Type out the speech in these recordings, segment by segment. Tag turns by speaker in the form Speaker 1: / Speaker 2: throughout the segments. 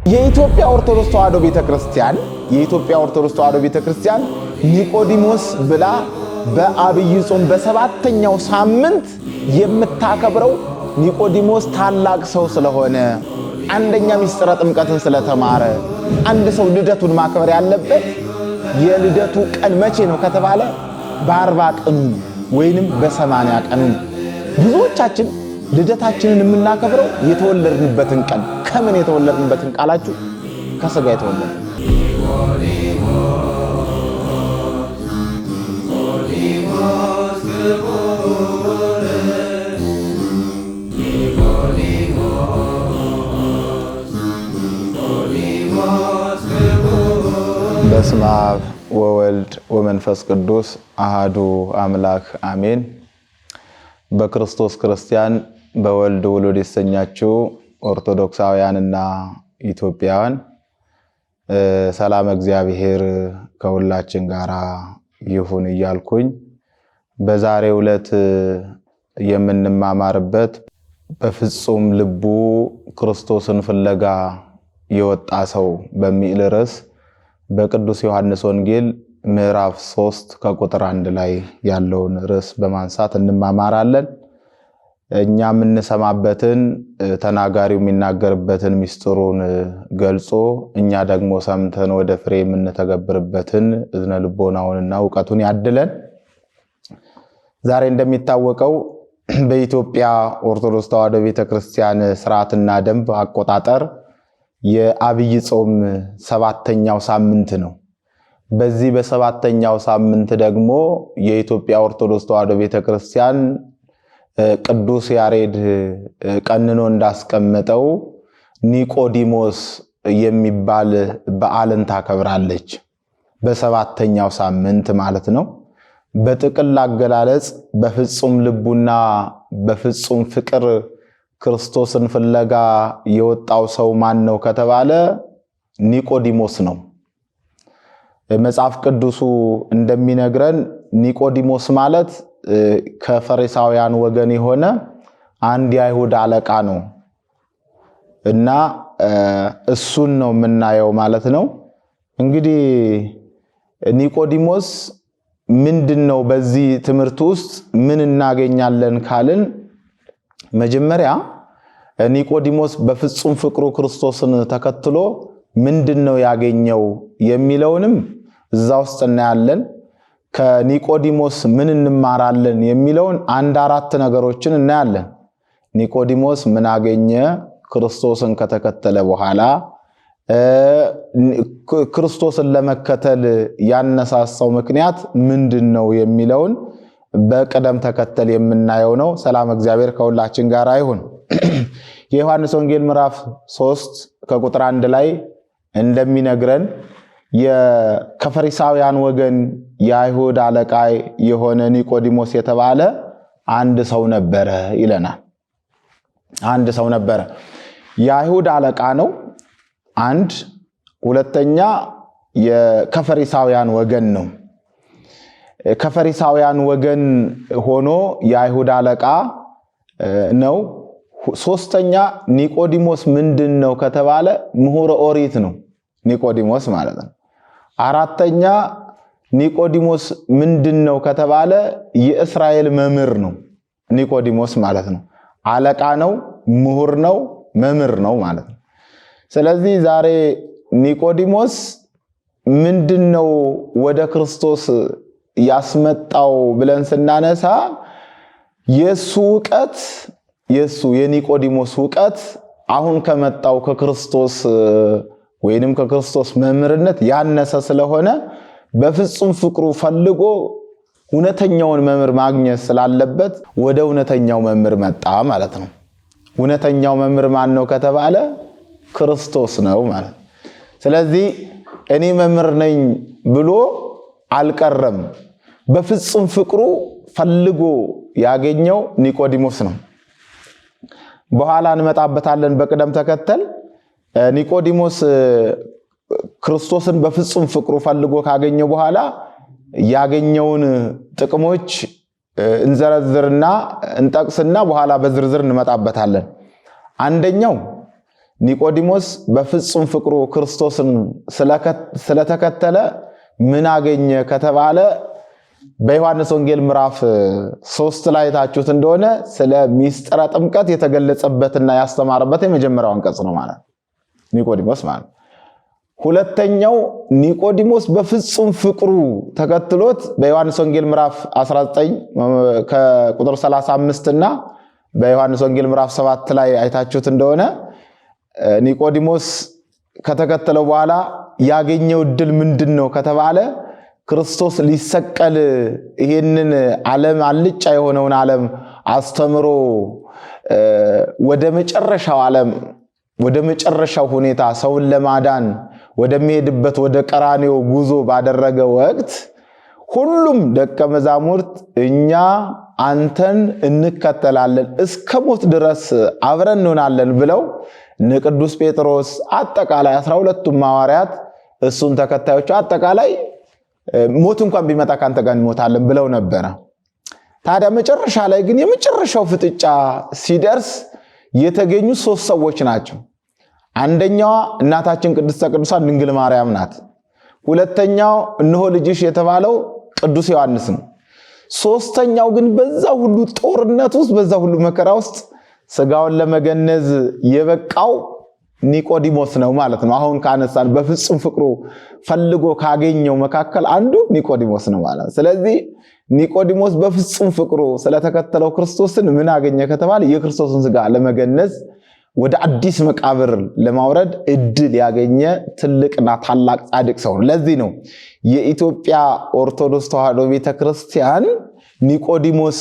Speaker 1: የኢትዮጵያ ኦርቶዶክስ ተዋሕዶ ቤተክርስቲያን ኒቆዲሞስ ብላ በአብይ ጾም በሰባተኛው ሳምንት የምታከብረው ኒቆዲሞስ ታላቅ ሰው ስለሆነ አንደኛ ሚስጥረ ጥምቀትን ስለተማረ አንድ ሰው ልደቱን ማክበር ያለበት የልደቱ ቀን መቼ ነው ከተባለ በ40 ቀኑ ወይንም በ80 ቀኑ። ብዙዎቻችን ልደታችንን የምናከብረው የተወለድንበትን ቀን ከምን የተወለድንበትን ቃላችሁ ከሥጋ የተወለደ በስመ አብ ወወልድ ወመንፈስ ቅዱስ አሃዱ አምላክ አሜን። በክርስቶስ ክርስቲያን በወልድ ውሉድ የተሰኛችሁ ኦርቶዶክሳውያንና ኢትዮጵያውያን ሰላም እግዚአብሔር ከሁላችን ጋር ይሁን እያልኩኝ በዛሬው ዕለት የምንማማርበት በፍጹም ልቡ ክርስቶስን ፍለጋ የወጣ ሰው በሚል ርዕስ በቅዱስ ዮሐንስ ወንጌል ምዕራፍ 3 ከቁጥር 1 ላይ ያለውን ርዕስ በማንሳት እንማማራለን። እኛ የምንሰማበትን ተናጋሪው የሚናገርበትን ሚስጥሩን ገልጾ እኛ ደግሞ ሰምተን ወደ ፍሬ የምንተገብርበትን እዝነ ልቦናውንና ዕውቀቱን ያድለን። ዛሬ እንደሚታወቀው በኢትዮጵያ ኦርቶዶክስ ተዋሕዶ ቤተክርስቲያን ሥርዓትና ደንብ አቆጣጠር የአብይ ጾም ሰባተኛው ሳምንት ነው። በዚህ በሰባተኛው ሳምንት ደግሞ የኢትዮጵያ ኦርቶዶክስ ተዋሕዶ ቤተክርስቲያን ቅዱስ ያሬድ ቀንኖ እንዳስቀመጠው ኒቆዲሞስ የሚባል በዓልን ታከብራለች። በሰባተኛው ሳምንት ማለት ነው። በጥቅል አገላለጽ በፍጹም ልቡና በፍጹም ፍቅር ክርስቶስን ፍለጋ የወጣው ሰው ማን ነው ከተባለ ኒቆዲሞስ ነው። መጽሐፍ ቅዱሱ እንደሚነግረን ኒቆዲሞስ ማለት ከፈሪሳውያን ወገን የሆነ አንድ የአይሁድ አለቃ ነው እና እሱን ነው የምናየው ማለት ነው። እንግዲህ ኒቆዲሞስ ምንድነው? በዚህ ትምህርት ውስጥ ምን እናገኛለን ካልን መጀመሪያ ኒቆዲሞስ በፍጹም ፍቅሩ ክርስቶስን ተከትሎ ምንድነው ያገኘው የሚለውንም እዛ ውስጥ እናያለን። ከኒቆዲሞስ ምን እንማራለን የሚለውን አንድ አራት ነገሮችን እናያለን። ኒቆዲሞስ ምን አገኘ? ክርስቶስን ከተከተለ በኋላ ክርስቶስን ለመከተል ያነሳሳው ምክንያት ምንድነው የሚለውን በቅደም ተከተል የምናየው ነው። ሰላም እግዚአብሔር ከሁላችን ጋር ይሁን። የዮሐንስ ወንጌል ምዕራፍ 3 ከቁጥር 1 ላይ እንደሚነግረን ከፈሪሳውያን ወገን የአይሁድ አለቃ የሆነ ኒቆዲሞስ የተባለ አንድ ሰው ነበረ ይለናል። አንድ ሰው ነበረ፣ የአይሁድ አለቃ ነው። አንድ ሁለተኛ ከፈሪሳውያን ወገን ነው። ከፈሪሳውያን ወገን ሆኖ የአይሁድ አለቃ ነው። ሶስተኛ ኒቆዲሞስ ምንድነው ከተባለ ምሁረ ኦሪት ነው ኒቆዲሞስ ማለት ነው። አራተኛ ኒቆዲሞስ ምንድነው ከተባለ የእስራኤል መምህር ነው ኒቆዲሞስ ማለት ነው። አለቃ ነው፣ ምሁር ነው፣ መምህር ነው ማለት ነው። ስለዚህ ዛሬ ኒቆዲሞስ ምንድነው ወደ ክርስቶስ ያስመጣው ብለን ስናነሳ የኒቆዲሞስ ዕውቀት አሁን ከመጣው ከክርስቶስ ወይንም ከክርስቶስ መምህርነት ያነሰ ስለሆነ በፍጹም ፍቅሩ ፈልጎ እውነተኛውን መምህር ማግኘት ስላለበት ወደ እውነተኛው መምህር መጣ ማለት ነው። እውነተኛው መምህር ማን ነው ከተባለ ክርስቶስ ነው ማለት ነው። ስለዚህ እኔ መምህር ነኝ ብሎ አልቀረም። በፍጹም ፍቅሩ ፈልጎ ያገኘው ኒቆዲሞስ ነው። በኋላ እንመጣበታለን በቅደም ተከተል። ኒቆዲሞስ ክርስቶስን በፍጹም ፍቅሩ ፈልጎ ካገኘው በኋላ ያገኘውን ጥቅሞች እንዘረዝርና እንጠቅስና በኋላ በዝርዝር እንመጣበታለን። አንደኛው ኒቆዲሞስ በፍጹም ፍቅሩ ክርስቶስን ስለተከተለ ምን አገኘ ከተባለ በዮሐንስ ወንጌል ምዕራፍ 3 ላይ ታችሁት እንደሆነ ስለ ሚስጥረ ጥምቀት የተገለጸበትና ያስተማረበት የመጀመሪያው አንቀጽ ነው ማለት ኒቆዲሞስ ማለት። ሁለተኛው ኒቆዲሞስ በፍጹም ፍቅሩ ተከትሎት በዮሐንስ ወንጌል ምዕራፍ 19 ከቁጥር 35 እና በዮሐንስ ወንጌል ምዕራፍ 7 ላይ አይታችሁት እንደሆነ ኒቆዲሞስ ከተከተለው በኋላ ያገኘው ድል ምንድነው ከተባለ ክርስቶስ ሊሰቀል ይሄንን ዓለም አልጫ የሆነውን ዓለም አስተምሮ ወደ መጨረሻው ዓለም ወደ መጨረሻው ሁኔታ ሰውን ለማዳን ወደሚሄድበት ወደ ቀራንዮ ጉዞ ባደረገ ወቅት ሁሉም ደቀ መዛሙርት እኛ አንተን እንከተላለን እስከ ሞት ድረስ አብረን እንሆናለን ብለው ቅዱስ ጴጥሮስ አጠቃላይ 12ቱም ሐዋርያት እሱን ተከታዮች አጠቃላይ ሞት እንኳን ቢመጣ ካንተ ጋር እንሞታለን ብለው ነበር። ታዲያ መጨረሻ ላይ ግን የመጨረሻው ፍጥጫ ሲደርስ የተገኙ 3 ሰዎች ናቸው። አንደኛዋ እናታችን ቅድስተ ቅዱሳን ድንግል ማርያም ናት። ሁለተኛው እነሆ ልጅሽ የተባለው ቅዱስ ዮሐንስ ነው። ሶስተኛው ግን በዛ ሁሉ ጦርነት ውስጥ በዛ ሁሉ መከራ ውስጥ ስጋውን ለመገነዝ የበቃው ኒቆዲሞስ ነው ማለት ነው። አሁን ካነሳን በፍጹም ፍቅሩ ፈልጎ ካገኘው መካከል አንዱ ኒቆዲሞስ ነው ማለት። ስለዚህ ኒቆዲሞስ በፍጹም ፍቅሩ ስለተከተለው ክርስቶስን ምን አገኘ ከተባለ የክርስቶስን ስጋ ለመገነዝ ወደ አዲስ መቃብር ለማውረድ እድል ያገኘ ትልቅና ታላቅ ጻድቅ ሰው ነው። ለዚህ ነው የኢትዮጵያ ኦርቶዶክስ ተዋሕዶ ቤተክርስቲያን ኒቆዲሞስ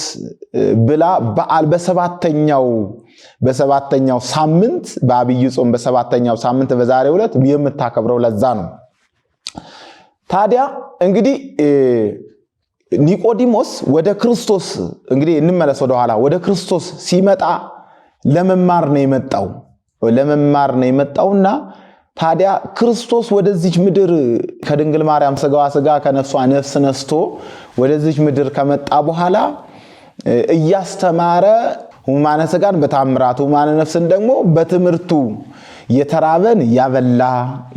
Speaker 1: ብላ በዓል በሰባተኛው ሳምንት በአብይ ጾም በሰባተኛው ሳምንት በዛሬው ዕለት የምታከብረው ለዛ ነው። ታዲያ እንግዲህ ኒቆዲሞስ ወደ ክርስቶስ እንግዲህ እንመለስ ወደ ኋላ ወደ ክርስቶስ ሲመጣ ለመማር ነው የመጣውና ታዲያ ክርስቶስ ወደዚች ምድር ከድንግል ማርያም ስጋዋ ስጋ ከነፍሷ ነፍስ ነስቶ ወደዚች ምድር ከመጣ በኋላ እያስተማረ ሁማነ ስጋን በታምራት ሁማነ ነፍስን ደግሞ በትምህርቱ የተራበን ያበላ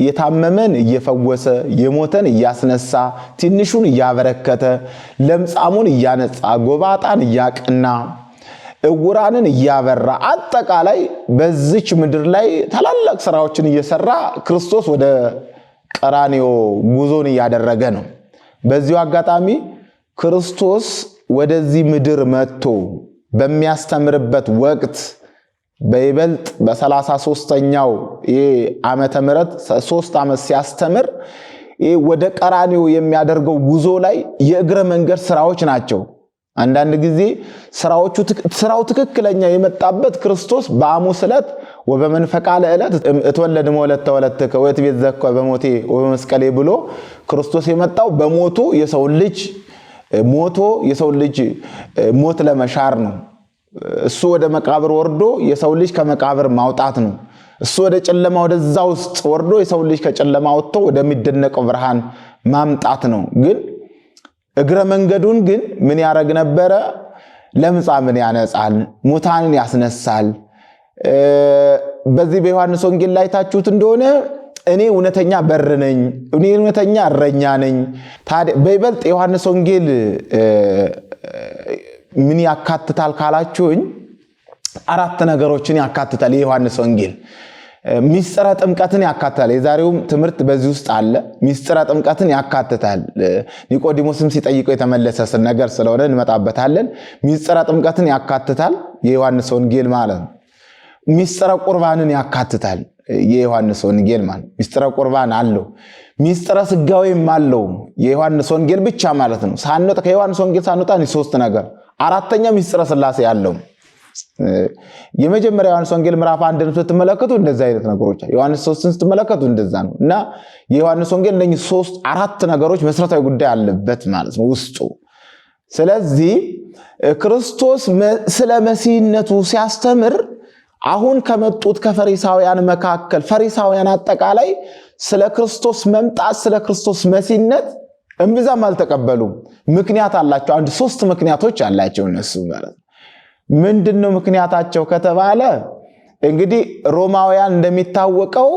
Speaker 1: የታመመን እየፈወሰ የሞተን እያስነሳ ትንሹን እያበረከተ ለምጻሙን እያነጻ ጎባጣን እያቀና እውራንን እያበራ አጠቃላይ በዚች ምድር ላይ ታላላቅ ስራዎችን እየሰራ ክርስቶስ ወደ ቀራንዮ ጉዞን እያደረገ ነው። በዚሁ አጋጣሚ ክርስቶስ ወደዚህ ምድር መጥቶ በሚያስተምርበት ወቅት በይበልጥ በ33ኛው ዓመተ ምህረት 3 ዓመት ሲያስተምር ወደ ቀራንዮ የሚያደርገው ጉዞ ላይ የእግረ መንገድ ስራዎች ናቸው። አንዳንድ ጊዜ ስራው ትክክለኛ የመጣበት ክርስቶስ በሐሙስ ዕለት ወበመንፈቃ ለዕለት እትወለድ መወለድ ተወለድከ ወትቤት ዘከ በሞቴ ወበመስቀሌ ብሎ ክርስቶስ የመጣው በሞቱ የሰው ልጅ ሞት ለመሻር ነው። እሱ ወደ መቃብር ወርዶ የሰው ልጅ ከመቃብር ማውጣት ነው። እሱ ወደ ጨለማ ወደዛ ውስጥ ወርዶ የሰው ልጅ ከጨለማ ወጥቶ ወደሚደነቀው ብርሃን ማምጣት ነው። ግን እግረ መንገዱን ግን ምን ያረግ ነበረ? ለምጻምን ያነጻል፣ ሙታንን ያስነሳል። በዚህ በዮሐንስ ወንጌል ላይ ታችሁት እንደሆነ እኔ እውነተኛ በር ነኝ፣ እኔ እውነተኛ እረኛ ነኝ። ታዲያ በይበልጥ ዮሐንስ ወንጌል ምን ያካትታል ካላችሁኝ 4 ነገሮችን ያካትታል የዮሐንስ ወንጌል። ሚስጥረ ጥምቀትን ያካትታል። የዛሬውም ትምህርት በዚህ ውስጥ አለ። ሚስጥረ ጥምቀትን ያካትታል። ኒቆዲሞስም ሲጠይቀው የተመለሰ ነገር ስለሆነ እንመጣበታለን። ሚስጥረ ጥምቀትን ያካትታል የዮሐንስ ወንጌል ማለት ነው። ሚስጥረ ቁርባንን ያካትታል የዮሐንስ ወንጌል ማለት ሚስጥረ ቁርባን አለው። ሚስጥረ ስጋዌም አለው የዮሐንስ ወንጌል ብቻ ማለት ነው። ሳንወጣ ከዮሐንስ ወንጌል ሳንወጣ 3 ነገር። አራተኛ ሚስጥረ ሥላሴ ያለው የመጀመሪያው ዮሐንስ ወንጌል ምዕራፍ 1 ስትመለከቱ እንደዛ አይነት ነገሮች አሉ። ዮሐንስ 3 ስትመለከቱ እንደዛ ነው። እና የዮሐንስ ወንጌል እነኚህ 4 ነገሮች መሰረታዊ ጉዳይ አለበት ማለት ነው ውስጡ። ስለዚህ ክርስቶስ ስለ መሲህነቱ ሲያስተምር አሁን ከመጡት ከፈሪሳውያን መካከል ፈሪሳውያን አጠቃላይ ስለ ክርስቶስ መምጣት ስለ ክርስቶስ መሲህነት እምብዛም አልተቀበሉም። ምክንያት አላቸው። 3 ምክንያቶች አላቸው እነሱ ማለት ነው። ምንድነው ምክንያታቸው ከተባለ እንግዲህ ሮማውያን እንደሚታወቀው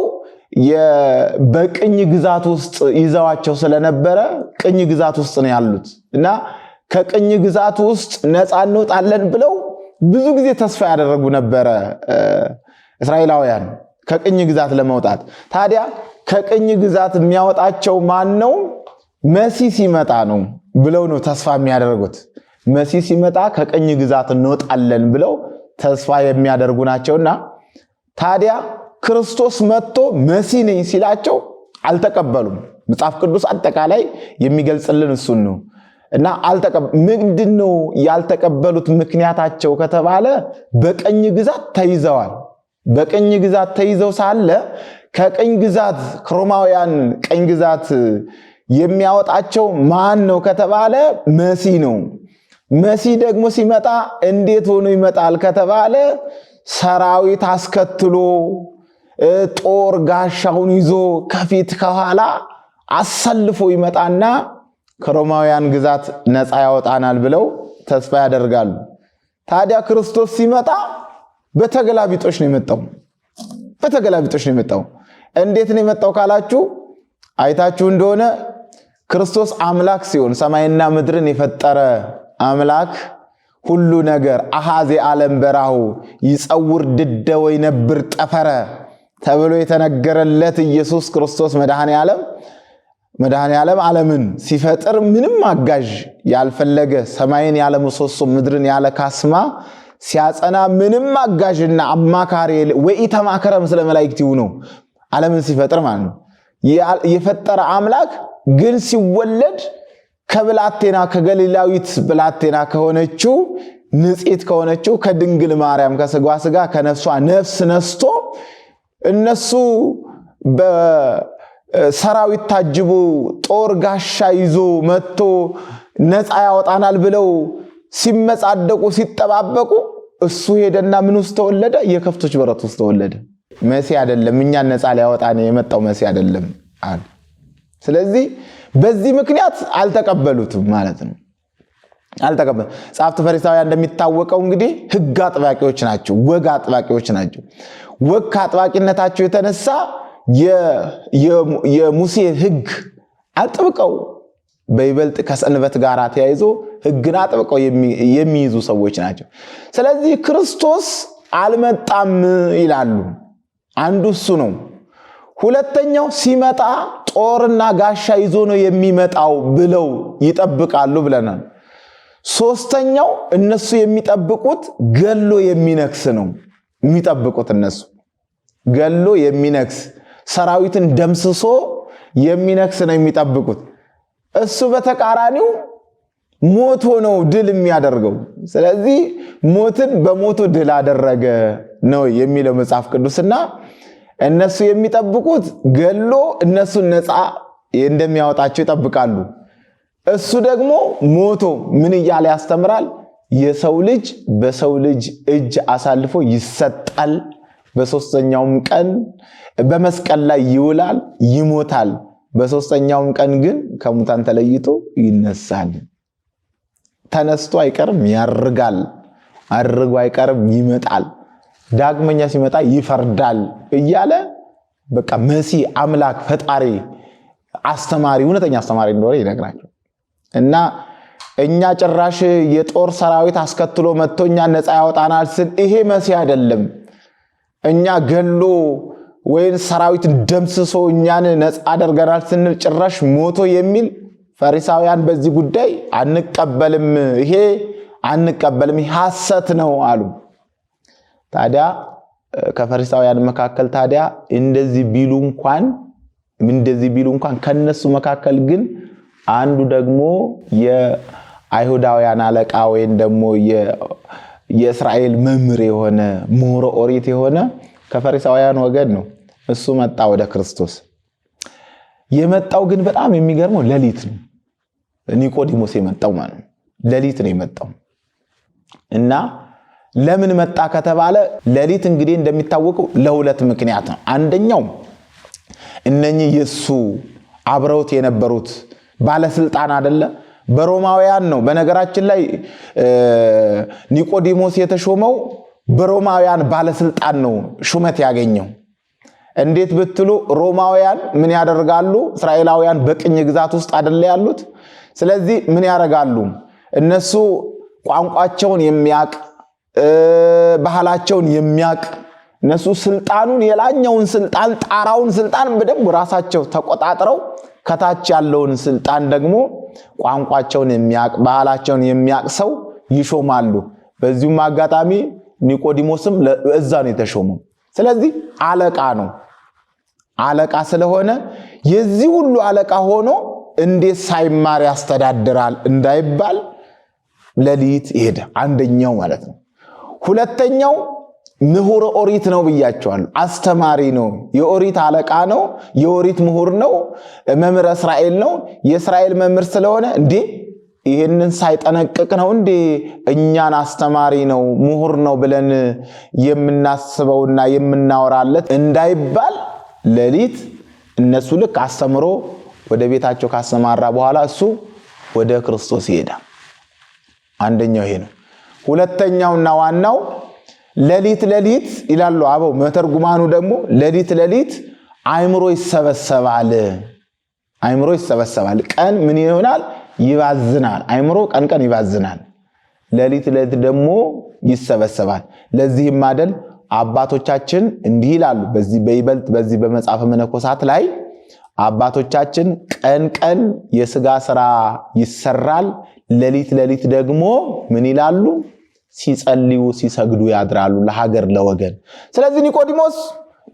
Speaker 1: በቅኝ ግዛት ውስጥ ይዘዋቸው ስለነበረ ቅኝ ግዛት ውስጥ ነው ያሉት እና ከቅኝ ግዛት ውስጥ ነፃ እንወጣለን ብለው ብዙ ጊዜ ተስፋ ያደረጉ ነበረ እስራኤላውያን ከቅኝ ግዛት ለመውጣት። ታዲያ ከቅኝ ግዛት የሚያወጣቸው ማን ነው? መሲህ ሲመጣ ነው ብለው ነው ተስፋ የሚያደርጉት። መሲህ ሲመጣ ከቅኝ ግዛት እንወጣለን ብለው ተስፋ የሚያደርጉ ናቸውና ታዲያ ክርስቶስ መጥቶ መሲህ ነኝ ሲላቸው አልተቀበሉም። መጽሐፍ ቅዱስ አጠቃላይ የሚገልጽልን እሱን ነው እና ምንድነው ያልተቀበሉት ምክንያታቸው ከተባለ በቅኝ ግዛት ተይዘዋል። በቅኝ ግዛት ተይዘው ሳለ ከቅኝ ግዛት ከሮማውያን ቅኝ ግዛት የሚያወጣቸው ማን ነው ከተባለ መሲህ ነው። መሲህ ደግሞ ሲመጣ እንዴት ሆኖ ይመጣል ከተባለ ሰራዊት አስከትሎ ጦር ጋሻውን ይዞ ከፊት ከኋላ አሰልፎ ይመጣና ከሮማውያን ግዛት ነፃ ያወጣናል ብለው ተስፋ ያደርጋሉ። ታዲያ ክርስቶስ ሲመጣ በተገላቢጦሽ ነው የመጣው። በተገላቢጦሽ ነው የመጣው። እንዴት ነው የመጣው ካላችሁ አይታችሁ እንደሆነ ክርስቶስ አምላክ ሲሆን ሰማይና ምድርን የፈጠረ አምላክ ሁሉ ነገር አሃዜ ዓለም በራሁ ይጸውር ድደ ወይነብር ጠፈረ ተብሎ የተነገረለት ኢየሱስ ክርስቶስ መድኃኔ ዓለም ዓለምን ሲፈጥር ምንም አጋዥ ያልፈለገ ሰማይን ያለ ምሰሶ ምድርን ያለ ካስማ ሲያጸና ምንም አጋዥና አማካሪ ወኢተማከረ ምስለ መላእክቲሁ ነው ዓለምን ሲፈጥር ማለት ነው። የፈጠረ አምላክ ግን ሲወለድ ከብላቴና ከገሊላዊት ብላቴና ከሆነችው ንጽሕት ከሆነችው ከድንግል ማርያም ከስጋዋ ስጋ ከነፍሷ ነፍስ ነስቶ እነሱ በሰራዊት ታጅቦ ጦር ጋሻ ይዞ መጥቶ ነፃ ያወጣናል ብለው ሲመጻደቁ ሲጠባበቁ እሱ ሄደና ምን ውስጥ ተወለደ? የከፍቶች በረት ውስጥ ተወለደ። መሲህ አይደለም፣ እኛን ነፃ ሊያወጣን የመጣው መሲህ አይደለም አለ። ስለዚህ በዚህ ምክንያት አልተቀበሉትም ማለት ነው። አልተቀበሉ። ጻፍት ፈሪሳውያን እንደሚታወቀው እንግዲህ ሕግ አጥባቂዎች ናቸው፣ ወግ አጥባቂዎች ናቸው። ወግ ከአጥባቂነታቸው የተነሳ የሙሴ ሕግ አጥብቀው በይበልጥ ከሰንበት ጋር ተያይዞ ሕግን አጥብቀው የሚይዙ ሰዎች ናቸው። ስለዚህ ክርስቶስ አልመጣም ይላሉ። አንዱ እሱ ነው። ሁለተኛው ሲመጣ ጦርና ጋሻ ይዞ ነው የሚመጣው ብለው ይጠብቃሉ ብለናል። ሶስተኛው እነሱ የሚጠብቁት ገሎ የሚነክስ ነው የሚጠብቁት። እነሱ ገሎ የሚነክስ ሰራዊትን ደምስሶ የሚነክስ ነው የሚጠብቁት። እሱ በተቃራኒው ሞቶ ነው ድል የሚያደርገው። ስለዚህ ሞትን በሞቱ ድል አደረገ ነው የሚለው መጽሐፍ ቅዱስና እነሱ የሚጠብቁት ገሎ እነሱን ነፃ እንደሚያወጣቸው ይጠብቃሉ። እሱ ደግሞ ሞቶ ምን እያለ ያስተምራል? የሰው ልጅ በሰው ልጅ እጅ አሳልፎ ይሰጣል፣ በሶስተኛውም ቀን በመስቀል ላይ ይውላል፣ ይሞታል፣ በሶስተኛውም ቀን ግን ከሙታን ተለይቶ ይነሳል። ተነስቶ አይቀርም ያርጋል፣ አርጎ አይቀርም ይመጣል፣ ዳግመኛ ሲመጣ ይፈርዳል እያለ በቃ መሲህ አምላክ ፈጣሪ አስተማሪ እውነተኛ አስተማሪ እንደሆነ ይነግራቸው እና እኛ ጭራሽ የጦር ሰራዊት አስከትሎ መጥቶ እኛ ነፃ ያወጣናል ስል ይሄ መሲህ አይደለም፣ እኛ ገሎ ወይን ሰራዊትን ደምስሶ እኛን ነፃ አደርገናል ስንል ጭራሽ ሞቶ የሚል ፈሪሳውያን በዚህ ጉዳይ አንቀበልም፣ ይሄ አንቀበልም፣ ሐሰት ነው አሉ። ታዲያ ከፈሪሳውያን መካከል ታዲያ እንደዚህ ቢሉ እንኳን ከነሱ መካከል ግን አንዱ ደግሞ የአይሁዳውያን አለቃ ወይም ደግሞ የእስራኤል መምህር የሆነ ምሁረ ኦሪት የሆነ ከፈሪሳውያን ወገን ነው። እሱ መጣ ወደ ክርስቶስ። የመጣው ግን በጣም የሚገርመው ሌሊት ነው። ኒቆዲሞስ የመጣው ማለት ነው ሌሊት ነው የመጣው እና ለምን መጣ ከተባለ ሌሊት እንግዲህ እንደሚታወቀው ለሁለት ምክንያት ነው። አንደኛው እነኚህ የሱ አብረውት የነበሩት ባለስልጣን አይደለ በሮማውያን ነው። በነገራችን ላይ ኒቆዲሞስ የተሾመው በሮማውያን ባለስልጣን ነው ሹመት ያገኘው። እንዴት ብትሉ ሮማውያን ምን ያደርጋሉ? እስራኤላውያን በቅኝ ግዛት ውስጥ አይደል ያሉት? ስለዚህ ምን ያደርጋሉ? እነሱ ቋንቋቸውን የሚያቅ ባህላቸውን የሚያቅ እነሱ ስልጣኑን የላኛውን ስልጣን ጣራውን ስልጣን በደንብ ራሳቸው ተቆጣጥረው ከታች ያለውን ስልጣን ደግሞ ቋንቋቸውን የሚያቅ ባህላቸውን የሚያቅ ሰው ይሾማሉ። በዚሁም አጋጣሚ ኒቆዲሞስም እዛ ነው የተሾመው። ስለዚህ አለቃ ነው። አለቃ ስለሆነ የዚህ ሁሉ አለቃ ሆኖ እንዴት ሳይማር ያስተዳድራል እንዳይባል ሌሊት ሄደ። አንደኛው ማለት ነው። ሁለተኛው ምሁር ኦሪት ነው ብያቸዋለሁ። አስተማሪ ነው። የኦሪት አለቃ ነው። የኦሪት ምሁር ነው። መምህር እስራኤል ነው። የእስራኤል መምህር ስለሆነ እንዴ ይሄንን ሳይጠነቅቅ ነው እንዴ እኛን አስተማሪ ነው ምሁር ነው ብለን የምናስበውና የምናወራለት እንዳይባል ሌሊት እነሱ ልክ አስተምሮ ወደ ቤታቸው ካሰማራ በኋላ እሱ ወደ ክርስቶስ ይሄዳል። አንደኛው ይሄ ነው። ሁለተኛውና ዋናው ሌሊት ይላሉ አበው መተርጉማኑ ደግሞ ሌሊት አእምሮ ይሰበሰባል። አእምሮ ይሰበሰባል። ቀን ምን ይሆናል? ይባዝናል። አእምሮ ቀን ይባዝናል። ሌሊት ደግሞ ይሰበሰባል። ለዚህም አይደል አባቶቻችን እንዲህ ይላሉ። በይበልጥ በዚህ በመጽሐፈ መነኮሳት ላይ አባቶቻችን ቀን የሥጋ ሥራ ይሰራል፣ ሌሊት ደግሞ ምን ይላሉ? ሲጸልዩ ሲሰግዱ ያድራሉ ለሀገር ለወገን። ስለዚህ ኒቆዲሞስ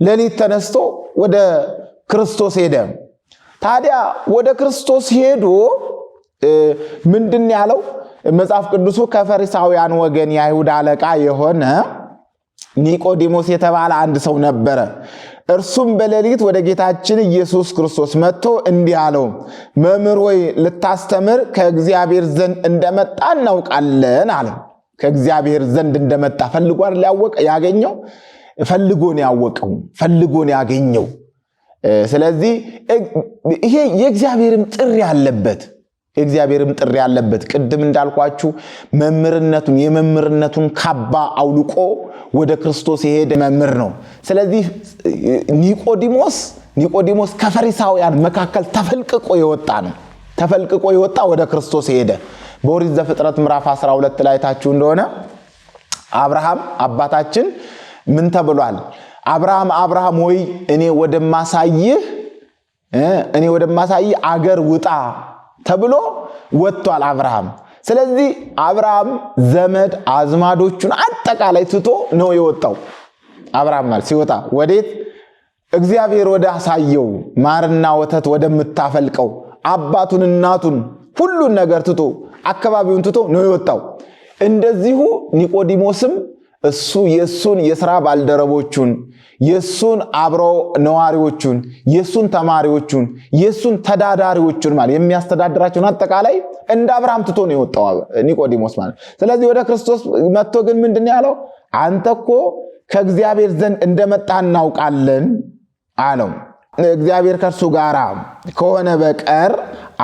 Speaker 1: ሌሊት ተነስቶ ወደ ክርስቶስ ሄደ። ታዲያ ወደ ክርስቶስ ሄዶ ምንድን ያለው? መጽሐፍ ቅዱሱ ከፈሪሳውያን ወገን የአይሁድ አለቃ የሆነ ኒቆዲሞስ የተባለ አንድ ሰው ነበረ። እርሱም በሌሊት ወደ ጌታችን ኢየሱስ ክርስቶስ መጥቶ እንዲህ አለው፣ መምህር ሆይ ልታስተምር ከእግዚአብሔር ዘንድ እንደመጣ እናውቃለን አለ። ከእግዚአብሔር ዘንድ እንደመጣ ፈልጓን ያገኘው ፈልጎን ያወቀው ፈልጎን ያገኘው። ስለዚህ ይሄ የእግዚአብሔርም ጥሪ ያለበት ቅድም እንዳልኳችሁ የመምህርነቱን ካባ አውልቆ ወደ ክርስቶስ የሄደ መምህር ነው። ስለዚህ ኒቆዲሞስ ከፈሪሳውያን መካከል ተፈልቅቆ የወጣ ወደ ክርስቶስ ሄደ። በኦሪት ዘፍጥረት ምዕራፍ 12 ላይ ታችሁ እንደሆነ አብርሃም አባታችን ምን ተብሏል? አብርሃም ሆይ እኔ ወደማሳይህ አገር ውጣ ተብሎ ወጥቷል አብርሃም። ስለዚህ አብርሃም ዘመድ አዝማዶቹን አጠቃላይ ትቶ ነው የወጣው። አብርሃም ማለት ሲወጣ ወዴት? እግዚአብሔር ወደ አሳየው ማርና ወተት ወደምታፈልቀው አባቱን እናቱን ሁሉን ነገር ትቶ አካባቢውን ትቶ ነው የወጣው። እንደዚሁ ኒቆዲሞስም እሱ የሱን የሥራ ባልደረቦቹን የሱን አብሮ ነዋሪዎቹን የሱን ተማሪዎቹን የሱን ተዳዳሪዎቹን ማለት የሚያስተዳድራቸውን አጠቃላይ እንደ አብርሃም ትቶ ነው የወጣው ኒቆዲሞስ ማለት። ስለዚህ ወደ ክርስቶስ መጥቶ ግን ምንድነው ያለው? አንተ እኮ ከእግዚአብሔር ዘንድ እንደመጣ እናውቃለን አለው። እግዚአብሔር ከእርሱ ጋር ከሆነ በቀር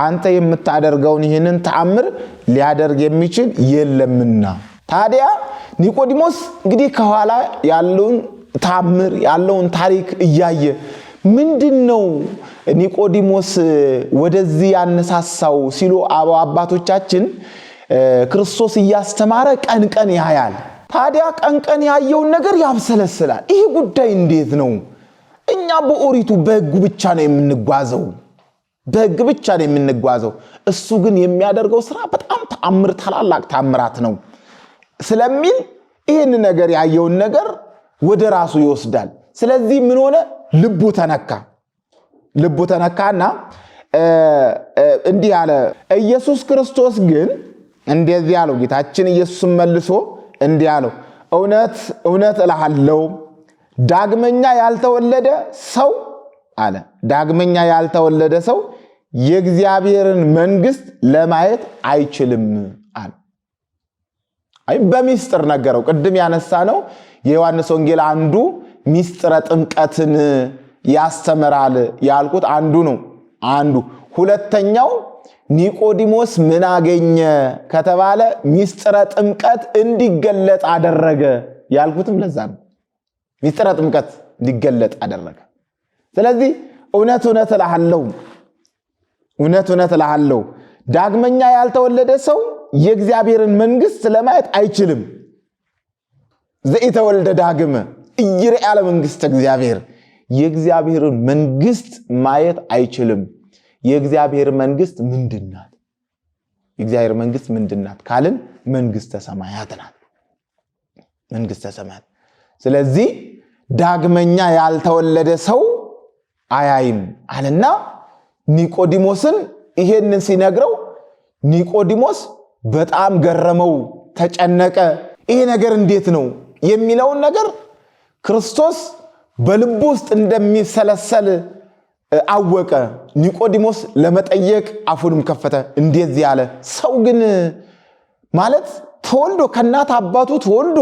Speaker 1: አንተ የምታደርገውን ይህንን ተአምር ሊያደርግ የሚችል የለምና። ታዲያ ኒቆዲሞስ እንግዲህ ከኋላ ያለውን ተአምር ያለውን ታሪክ እያየ ምንድነው ኒቆዲሞስ ወደዚህ ያነሳሳው ሲሉ አባቶቻችን ክርስቶስ እያስተማረ ቀን ያያል። ታዲያ ቀን ያየውን ነገር ያብሰለስላል። ይህ ጉዳይ እንዴት ነው? እኛ በኦሪቱ በሕጉ ብቻ ነው የምንጓዘው። እሱ ግን የሚያደርገው ስራ በጣም ታላላቅ ተአምራት ነው ስለሚል ይህን ነገር ያየውን ነገር ወደ ራሱ ይወስዳል። ስለዚህ ምን ሆነ? ልቡ ተነካና እንዲህ አለ። ኢየሱስ ክርስቶስ ግን እንደዚህ አለው። ጌታችን ኢየሱስ መልሶ እንዲህ አለው፣ እውነት እልሃለሁ ዳግመኛ ያልተወለደ ሰው የእግዚአብሔርን መንግሥት ለማየት አይችልም አለ። በሚስጥር ነገረው። ቅድም ያነሳ ነው የዮሐንስ ወንጌል አንዱ ሚስጥረ ጥምቀትን ያስተምራል ያልኩት አንዱ ነው። ሁለተኛው ኒቆዲሞስ ምን አገኘ ከተባለ ሚስጥረ ጥምቀት እንዲገለጥ አደረገ ያልኩትም ለዛ ነው። ሚስጥረ ጥምቀት እንዲገለጥ አደረገ። ስለዚህ እውነት እልሃለሁ ዳግመኛ ያልተወለደ ሰው የእግዚአብሔርን መንግስት ለማየት አይችልም። ዘኢተወልደ ዳግመ ኢይርአ ለመንግስተ እግዚአብሔር የእግዚአብሔርን መንግስት ማየት አይችልም። የእግዚአብሔር መንግስት ምንድናት? የእግዚአብሔር መንግስት ምንድናት ካልን መንግስተ ሰማያት ናት። መንግስተ ሰማያት። ስለዚህ ዳግመኛ ያልተወለደ ሰው አያይም አለና ኒቆዲሞስን ይሄንን ሲነግረው ኒቆዲሞስ በጣም ገረመው፣ ተጨነቀ። ይሄ ነገር እንዴት ነው የሚለውን ነገር ክርስቶስ በልቡ ውስጥ እንደሚሰለሰል አወቀ። ኒቆዲሞስ ለመጠየቅ አፉንም ከፈተ። እንዴት ያለ ሰው ግን ማለት ተወልዶ ከእናት አባቱ ተወልዶ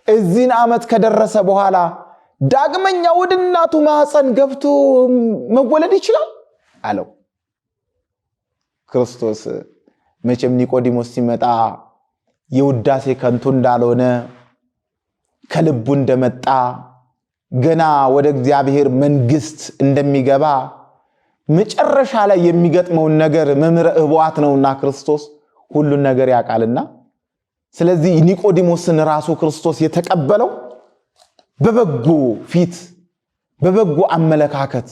Speaker 1: እዚህን ዓመት ከደረሰ በኋላ ዳግመኛ ወደ እናቱ ማህፀን ገብቶ መወለድ ይችላል አለው። ክርስቶስ መቼም ኒቆዲሞስ ሲመጣ የውዳሴ ከንቱ እንዳልሆነ ከልቡ እንደመጣ ገና ወደ እግዚአብሔር መንግስት እንደሚገባ መጨረሻ ላይ የሚገጥመውን ነገር መምህረ ዕቡዓት ነውና ክርስቶስ ሁሉን ነገር ያውቃልና ስለዚህ ኒቆዲሞስን ራሱ ክርስቶስ የተቀበለው በበጎ ፊት በበጎ አመለካከት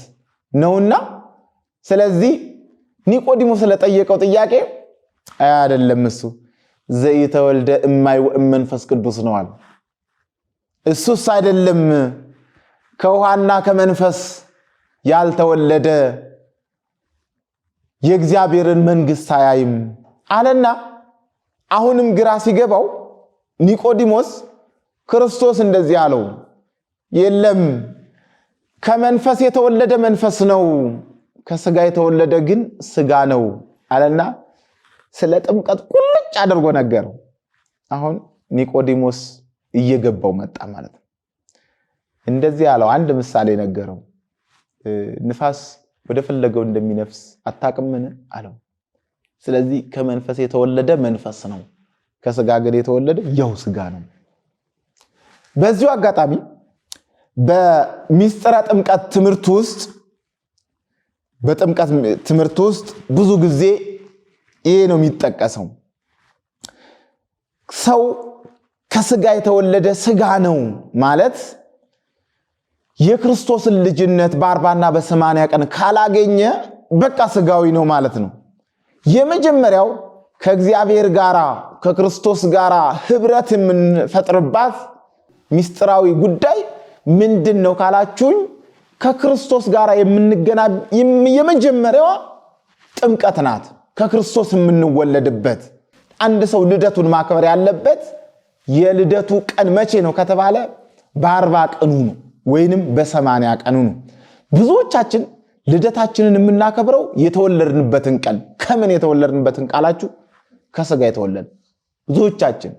Speaker 1: ነውና ስለዚህ ኒቆዲሞስ ለጠየቀው ጥያቄ አይደለም እሱ ዘኢተወልደ እማይ ወመንፈስ ቅዱስ ነው አለ። እሱስ አይደለም ከውሃና ከመንፈስ ያልተወለደ የእግዚአብሔርን መንግስት አያይም አለና አሁንም ግራ ሲገባው ኒቆዲሞስ ክርስቶስ እንደዚህ አለው፣ የለም ከመንፈስ የተወለደ መንፈስ ነው፣ ከስጋ የተወለደ ግን ስጋ ነው አለና ስለ ጥምቀት ቁልጭ አድርጎ ነገረው። አሁን ኒቆዲሞስ እየገባው መጣ ማለት ነው። እንደዚህ ያለው አንድ ምሳሌ ነገረው። ንፋስ ወደ ፈለገው እንደሚነፍስ አታቅምን አለው። ስለዚህ ከመንፈስ የተወለደ መንፈስ ነው፣ ከስጋ ግን የተወለደ ያው ስጋ ነው። በዚሁ አጋጣሚ በሚስጥረ ጥምቀት ትምህርት ውስጥ ብዙ ጊዜ ይሄ ነው የሚጠቀሰው። ሰው ከስጋ የተወለደ ስጋ ነው ማለት የክርስቶስን ልጅነት በ40 እና በ80 ቀን ካላገኘ በቃ ስጋዊ ነው ማለት ነው። የመጀመሪያው ከእግዚአብሔር ጋራ ከክርስቶስ ጋራ ህብረት የምንፈጥርባት ሚስጥራዊ ጉዳይ ምንድነው ካላችሁኝ ከክርስቶስ ጋራ የምንገናኝ የመጀመሪያዋ ጥምቀት ናት። ከክርስቶስ የምንወለድበት አንድ ሰው ልደቱን ማክበር ያለበት የልደቱ ቀን መቼ ነው ከተባለ በ40 ቀኑ ነው ወይንም በ80 ቀኑ ነው። ብዙዎቻችን ልደታችንን የምናከብረው የተወለድንበትን ቀን ከምን የተወለድንበትን ቃላችሁ ከስጋ የተወለድ ብዙዎቻችን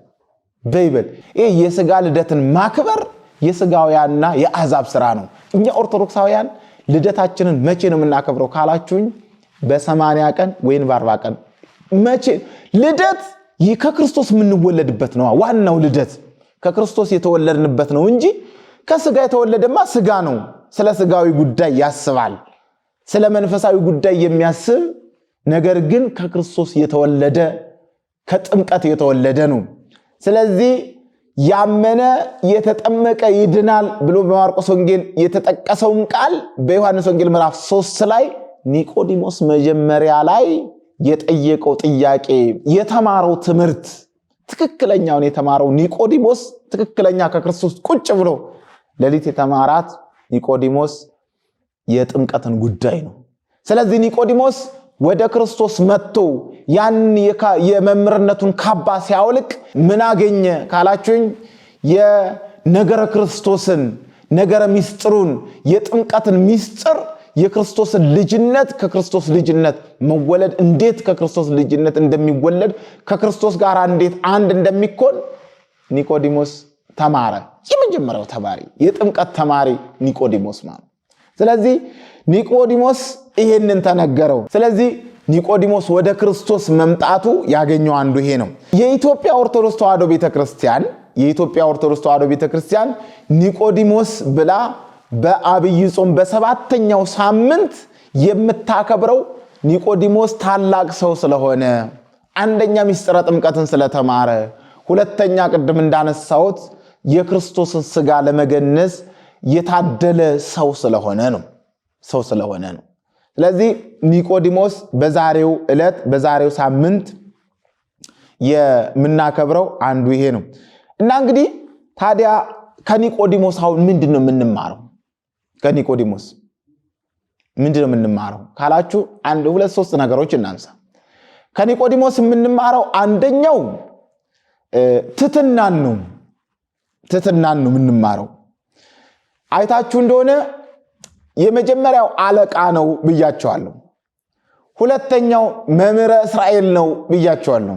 Speaker 1: በይበል ይሄ የስጋ ልደትን ማክበር የስጋውያንና የአሕዛብ ስራ ነው። እኛ ኦርቶዶክሳውያን ልደታችንን መቼ ነው የምናከብረው ካላችሁኝ በ80 ቀን ወይንም በ40 ቀን። መቼ ልደት ከክርስቶስ የምንወለድበት ነው። ዋናው ልደት ከክርስቶስ የተወለድንበት ነው እንጂ ከስጋ የተወለደማ ስጋ ነው። ስለ ስጋዊ ጉዳይ ያስባል፣ ስለ መንፈሳዊ ጉዳይ የሚያስብ ነገር ግን ከክርስቶስ የተወለደ ከጥምቀት የተወለደ ነው። ስለዚህ ያመነ የተጠመቀ ይድናል ብሎ በማርቆስ ወንጌል የተጠቀሰውን ቃል በዮሐንስ ወንጌል ምዕራፍ 3 ላይ ኒቆዲሞስ መጀመሪያ ላይ የጠየቀው ጥያቄ የተማረው ትምህርት ትክክለኛውን የተማረው ኒቆዲሞስ ትክክለኛ ከክርስቶስ ቁጭ ብሎ ለሊት የተማራት ኒቆዲሞስ የጥምቀትን ጉዳይ ነው። ስለዚህ ኒቆዲሞስ ወደ ክርስቶስ መጥቶ ያን የመምህርነቱን ካባ ሲያውልቅ ምን አገኘ ካላችሁኝ የነገረ ክርስቶስን ነገረ ሚስጥሩን የጥምቀትን ሚስጥር የክርስቶስን ልጅነት ከክርስቶስ ልጅነት መወለድ እንዴት ከክርስቶስ ልጅነት እንደሚወለድ ከክርስቶስ ጋር እንዴት አንድ እንደሚኮን ኒቆዲሞስ ተማረ። የመጀመሪያው ተማሪ የጥምቀት ተማሪ ኒቆዲሞስ ማለት። ስለዚህ ኒቆዲሞስ ይሄንን ተነገረው። ስለዚህ ኒቆዲሞስ ወደ ክርስቶስ መምጣቱ ያገኘው አንዱ ይሄ ነው። የኢትዮጵያ ኦርቶዶክስ ተዋሕዶ ቤተክርስቲያን የኢትዮጵያ ኦርቶዶክስ ተዋሕዶ ቤተክርስቲያን ኒቆዲሞስ ብላ በአብይ ጾም በሰባተኛው ሳምንት የምታከብረው ኒቆዲሞስ ታላቅ ሰው ስለሆነ አንደኛ ምስጢረ ጥምቀትን ስለተማረ፣ ሁለተኛ ቅድም እንዳነሳሁት የክርስቶስን ሥጋ ለመገነዝ የታደለ ሰው ስለሆነ ነው። ስለዚህ ኒቆዲሞስ በዛሬው ዕለት በዛሬው ሳምንት የምናከብረው አንዱ ይሄ ነው እና እንግዲህ ታዲያ ከኒቆዲሞስ አሁን ምንድነው የምንማረው? ከኒቆዲሞስ ምንድነው የምንማረው ካላችሁ አንድ ሁለት ሶስት ነገሮች እናንሳ። ከኒቆዲሞስ የምንማረው አንደኛው ትሕትናን ነው የምንማረው። አይታችሁ እንደሆነ የመጀመሪያው አለቃ ነው ብያቸዋለሁ። ሁለተኛው መምህረ እስራኤል ነው ብያቸዋለሁ።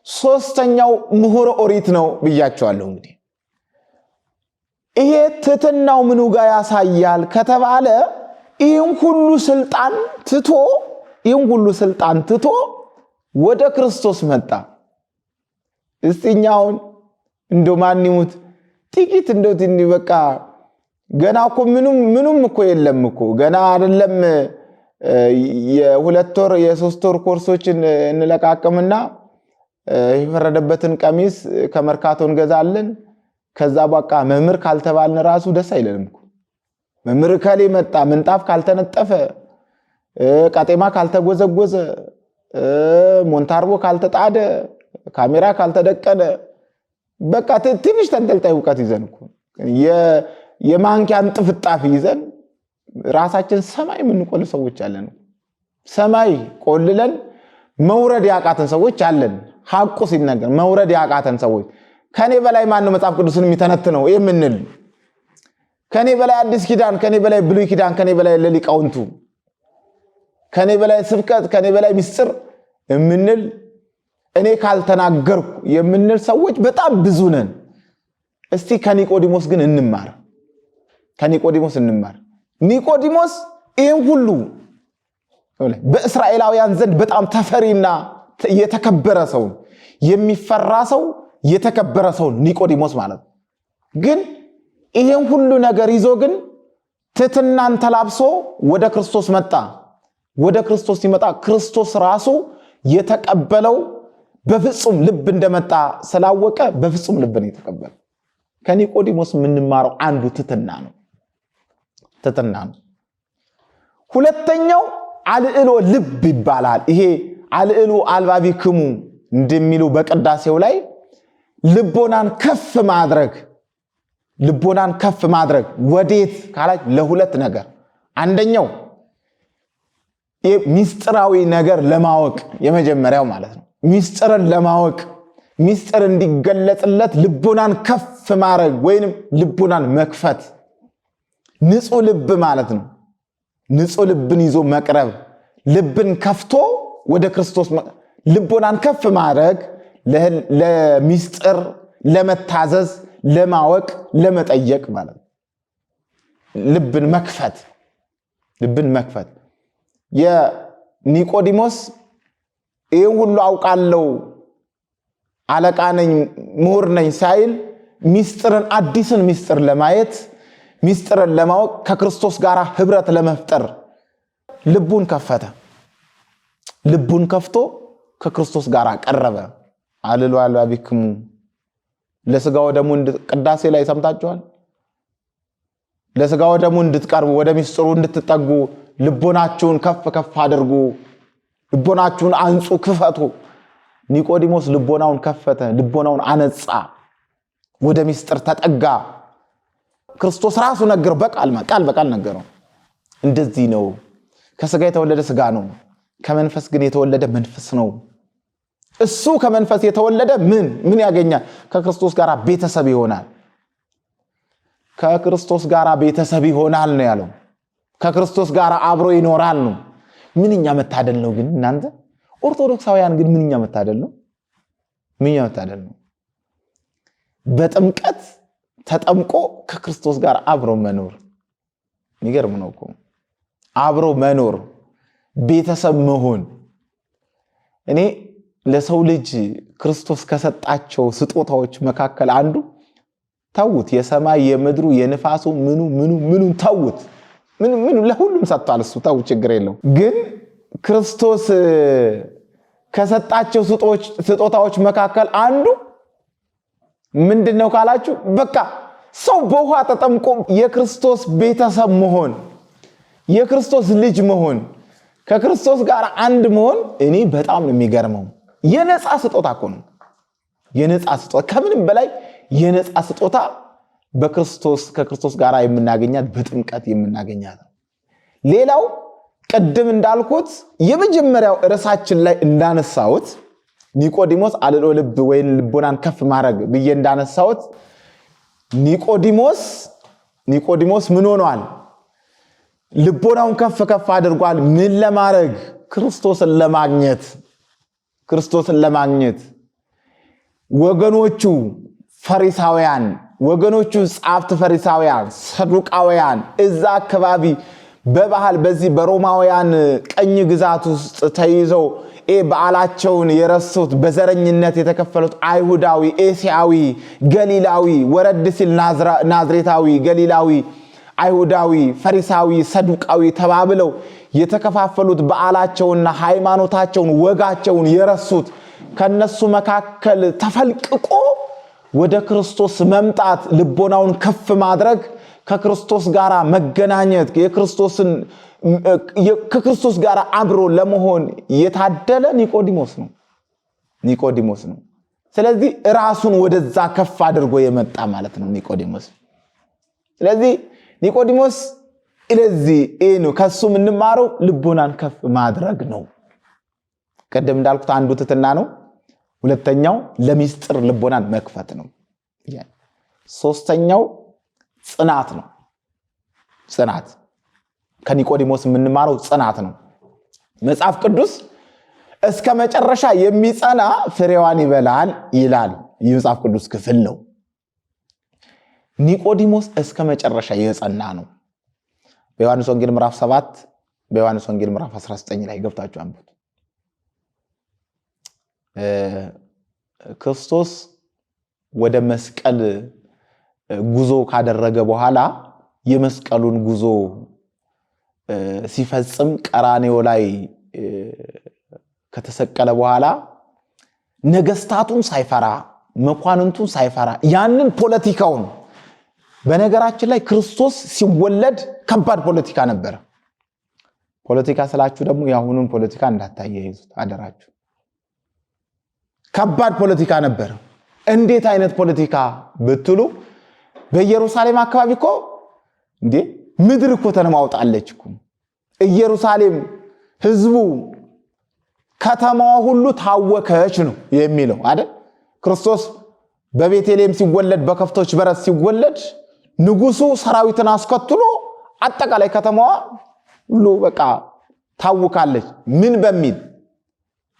Speaker 1: ሶስተኛው ምሁረ ኦሪት ነው ብያቸዋለሁ። እንግዲህ ይሄ ትሕትናው ምኑ ጋር ያሳያል ከተባለ ይህን ሁሉ ስልጣን ትቶ ወደ ክርስቶስ መጣ። እስቲኛውን እንደው ማን ይሙት ጥቂት እንደው ትንሽ በቃ ገና እኮ ምኑም እኮ የለም እኮ ገና አይደለም። የሁለት ወር የሶስት ወር ኮርሶችን እንለቃቀምና የፈረደበትን ቀሚስ ከመርካቶ እንገዛለን። ከዛ በቃ መምህር ካልተባልን ራሱ ደስ አይለንም እኮ። መምህር ከሌ መጣ ምንጣፍ ካልተነጠፈ፣ ቃጤማ ካልተጎዘጎዘ፣ ሞንታርቦ ካልተጣደ፣ ካሜራ ካልተደቀነ በቃ ትንሽ ተንጠልጣይ ዕውቀት ይዘን እኮ የማንኪያን ጥፍጣፊ ይዘን ራሳችን ሰማይ የምንቆል ሰዎች አለን። ሰማይ ቆልለን መውረድ ያቃተን ሰዎች አለን። ሐቁ ሲነገር መውረድ ያቃተን ሰዎች ከኔ በላይ ማን ነው መጽሐፍ ቅዱስን የሚተነትነው የምንል፣ ከኔ በላይ አዲስ ኪዳን፣ ከኔ በላይ ብሉይ ኪዳን፣ ከኔ በላይ ለሊቃውንቱ፣ ከኔ በላይ ስብከት፣ ከኔ በላይ ምስጢር የምንል እኔ ካልተናገርኩ የምንል ሰዎች በጣም ብዙ ነን። እስቲ ከኒቆዲሞስ ግን እንማር። ኒቆዲሞስ ይህን ሁሉ በእስራኤላውያን ዘንድ በጣም ተፈሪና የተከበረ ሰው፣ የሚፈራ ሰው፣ የተከበረ ሰው ኒቆዲሞስ ማለት ግን ይህን ሁሉ ነገር ይዞ ግን ትሕትናን ተላብሶ ወደ ክርስቶስ መጣ። ወደ ክርስቶስ ሲመጣ ክርስቶስ ራሱ የተቀበለው በፍጹም ልብ እንደመጣ ስላወቀ በፍጹም ልብ ነው የተቀበለው። ከኒቆዲሞስ የምንማረው አንዱ ትሕትና ነው። ሁለተኛው አልዕሎ ልብ ይባላል። ይሄ አልዕሎ አልባቢክሙ እንደሚሉ በቅዳሴው ላይ ልቦናን ከፍ ማድረግ ወዴት ካላች ለሁለት ነገር። አንደኛው ሚስጥራዊ ነገር ለማወቅ የመጀመሪያው ማለት ነው። ሚስጥርን ለማወቅ ሚስጥር እንዲገለጽለት ልቦናን ከፍ ማድረግ ወይንም ልቦናን መክፈት፣ ንጹህ ልብ ማለት ነው። ንጹህ ልብን ይዞ መቅረብ፣ ልብን ከፍቶ ወደ ክርስቶስ ልቦናን ከፍ ማድረግ ለሚስጥር ለመታዘዝ ለማወቅ ለመጠየቅ ማለት ነው። ልብን መክፈት የኒቆዲሞስ ይህን ሁሉ አውቃለሁ አለቃ ነኝ ምሁር ነኝ ሳይል ሚስጥርን አዲስን ሚስጥር ለማየት ሚስጥርን ለማወቅ ከክርስቶስ ጋር ህብረት ለመፍጠር ልቡን ከፍቶ ከክርስቶስ ጋር ቀረበ። አልዕሎ አልባቢክሙ ለሥጋው ደሙ ቅዳሴ ላይ ሰምታችኋል። ለሥጋው ደሙ እንድትቀርቡ ወደ ሚስጥሩ እንድትጠጉ ልቦናችሁን ከፍ አድርጉ፣ ልቦናችሁን አንጹ፣ ክፈቱ። ኒቆዲሞስ ልቦናውን ከፈተ፣ ልቦናውን አነጻ፣ ወደ ሚስጥር ተጠጋ። ክርስቶስ ራሱ ነገረው፣ ቃል በቃል ነገረው። እንደዚህ ነው፣ ከሥጋ የተወለደ ሥጋ ነው፣ ከመንፈስ ግን የተወለደ መንፈስ ነው። እሱ ከመንፈስ የተወለደ ምን ያገኛል? ከክርስቶስ ጋር ቤተሰብ ይሆናል። ከክርስቶስ ጋር ቤተሰብ ይሆናል ነው ያለው። ከክርስቶስ ጋር አብሮ ይኖራል ነው። ምንኛ መታደል ነው ግን እናንተ ኦርቶዶክሳውያን ግን ምንኛ መታደል ነው። በጥምቀት ተጠምቆ ከክርስቶስ ጋር አብሮ መኖር የሚገርም ነው እኮ። አብሮ መኖር ቤተሰብ መሆን። እኔ ለሰው ልጅ ክርስቶስ ከሰጣቸው ስጦታዎች መካከል አንዱ ታውት የሰማይ የምድሩ የንፋሱ ምኑ ታውት ምኑ ለሁሉም ሰጥቷል እሱ ታው ችግር የለው ግን ክርስቶስ ከሰጣቸው ስጦታዎች መካከል አንዱ ምንድነው ካላችሁ በቃ ሰው በውሃ ተጠምቆ የክርስቶስ ቤተሰብ መሆን የክርስቶስ ልጅ መሆን ከክርስቶስ ጋር አንድ መሆን እኔ በጣም ነው የሚገርመው የነጻ ስጦታ እኮ ነው የነጻ ስጦታ ከምንም በላይ የነጻ ስጦታ ከክርስቶስ ጋር የምናገኛት በጥምቀት የምናገኛት ሌላው ቀደም እንዳልኩት የመጀመሪያው ርዕሳችን ላይ እንዳነሳውት ኒቆዲሞስ አለሎ ልብ ወይን ልቦናን ከፍ ማድረግ ብዬ እንዳነሳውት ኒቆዲሞስ ምን ሆኗል ልቦናውን ከፍ አድርጓል ምን ለማድረግ ክርስቶስን ለማግኘት ወገኖቹ ፈሪሳውያን ጻፍት ፈሪሳውያን ሰዱቃውያን እዛ አካባቢ በባህል በዚህ በሮማውያን ቀኝ ግዛት ውስጥ ተይዘው በዓላቸውን የረሱት በዘረኝነት የተከፈሉት አይሁዳዊ ኤሲያዊ ገሊላዊ ወረድ ሲል ናዝሬታዊ ገሊላዊ አይሁዳዊ ፈሪሳዊ ሰዱቃዊ ተባብለው የተከፋፈሉት በዓላቸውና ሃይማኖታቸውን ወጋቸውን የረሱት ከነሱ መካከል ተፈልቅቆ ወደ ክርስቶስ መምጣት ልቦናውን ከፍ ማድረግ ከክርስቶስ ጋር መገናኘት ከክርስቶስ ጋር አብሮ ለመሆን የታደለ ኒቆዲሞስ ነው ስለዚህ ራሱን ወደዛ ከፍ አድርጎ የመጣ ማለት ነው ኒቆዲሞስ ስለዚህ ኒቆዲሞስ ስለዚህ ከሱ ምንማረው ልቦናን ከፍ ማድረግ ነው ቀደም እንዳልኩት አንዱ ትትና ነው ሁለተኛው ለሚስጥር ልቦናን መክፈት ነው ሶስተኛው ጽናት ነው ጽናት ከኒቆዲሞስ ምንማረው ጽናት ነው መጽሐፍ ቅዱስ እስከ መጨረሻ የሚጸና ፍሬዋን ይበላል ይላል የመጽሐፍ ቅዱስ ክፍል ነው ኒቆዲሞስ እስከ መጨረሻ የጸና ነው በዮሐንስ ወንጌል ምዕራፍ 7 በዮሐንስ ወንጌል ምዕራፍ 19 ላይ ገብታችሁ አንብቡት ክርስቶስ ወደ መስቀል ጉዞ ካደረገ በኋላ የመስቀሉን ጉዞ ሲፈጽም ቀራንዮ ላይ ከተሰቀለ በኋላ ነገስታቱን ሳይፈራ መኳንንቱን ሳይፈራ ያንን ፖለቲካውን በነገራችን ላይ ክርስቶስ ሲወለድ ከባድ ፖለቲካ ነበር ፖለቲካ ስላችሁ ደግሞ ያሁኑን ፖለቲካ እንዳታያይዙት አደራችሁ ከባድ ፖለቲካ ነበር እንዴት አይነት ፖለቲካ ብትሉ በኢየሩሳሌም አካባቢ እኮ ምድር እኮ ተነማውጣለች እኮ ኢየሩሳሌም ህዝቡ ከተማዋ ሁሉ ታወከች ነው የሚለው አይደል ክርስቶስ በቤተልሔም ሲወለድ በከፍቶች በረት ሲወለድ ንጉሱ ሰራዊትን አስከትሎ አጠቃላይ ከተማዋ ሁሉ በቃ ታውካለች